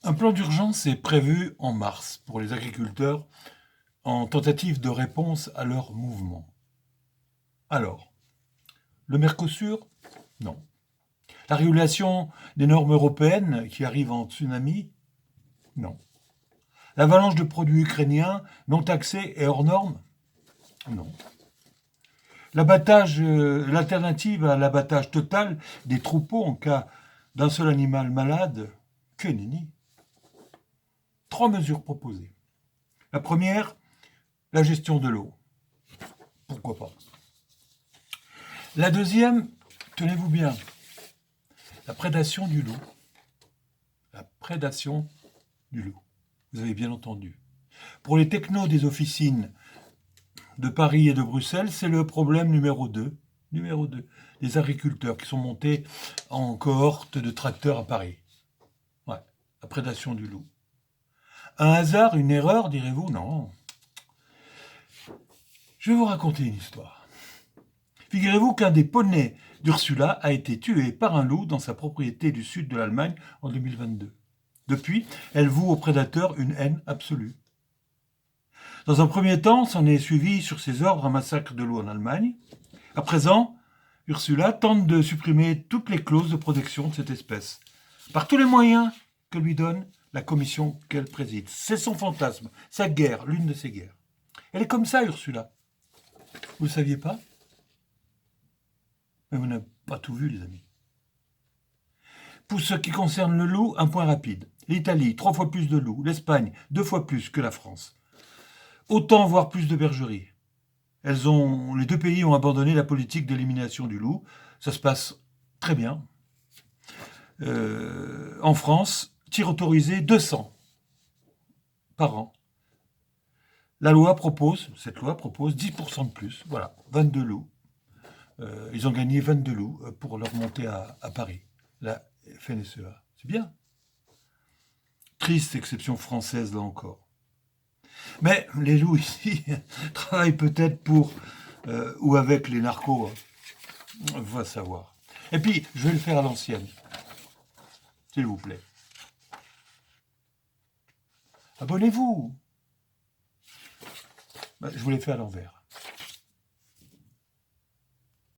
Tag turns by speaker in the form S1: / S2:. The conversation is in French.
S1: Un plan d'urgence est prévu en mars pour les agriculteurs en tentative de réponse à leur mouvement. Alors, le Mercosur? Non. La régulation des normes européennes qui arrivent en tsunami? Non. L'avalanche de produits ukrainiens non taxés et hors normes? Non. L'alternative à l'abattage total des troupeaux en cas d'un seul animal malade? Que nenni. 3 mesures proposées. La première, la gestion de l'eau. Pourquoi pas. La deuxième, tenez-vous bien, la prédation du loup. La prédation du loup. Vous avez bien entendu. Pour les technos des officines de Paris et de Bruxelles, c'est le problème numéro 2. Numéro 2. Les agriculteurs qui sont montés en cohorte de tracteurs à Paris. Ouais, la prédation du loup. Un hasard, une erreur, direz-vous? Non. Je vais vous raconter une histoire. Figurez-vous qu'un des poneys d'Ursula a été tué par un loup dans sa propriété du sud de l'Allemagne en 2022. Depuis, elle voue aux prédateurs une haine absolue. Dans un premier temps, s'en est suivi sur ses ordres un massacre de loups en Allemagne. À présent, Ursula tente de supprimer toutes les clauses de protection de cette espèce, par tous les moyens que lui donne la commission qu'elle préside. C'est son fantasme, sa guerre, l'une de ses guerres. Elle est comme ça, Ursula. Vous ne le saviez pas? Mais vous n'avez pas tout vu, les amis. Pour ce qui concerne le loup, un point rapide. L'Italie, 3 fois plus de loups. L'Espagne, 2 fois plus que la France. Autant, voire plus de bergeries. Les deux pays ont abandonné la politique d'élimination du loup. Ça se passe très bien. En France, tir autorisé 200 par an. Cette loi propose 10% de plus. Voilà, 22 loups. Ils ont gagné 22 loups pour leur montée à Paris, la FNSEA. C'est bien. Triste exception française, là encore. Mais les loups ici travaillent peut-être pour ou avec les narcos. Va savoir. Et puis, je vais le faire à l'ancienne. S'il vous plaît. Abonnez-vous. Je vous l'ai fait à l'envers.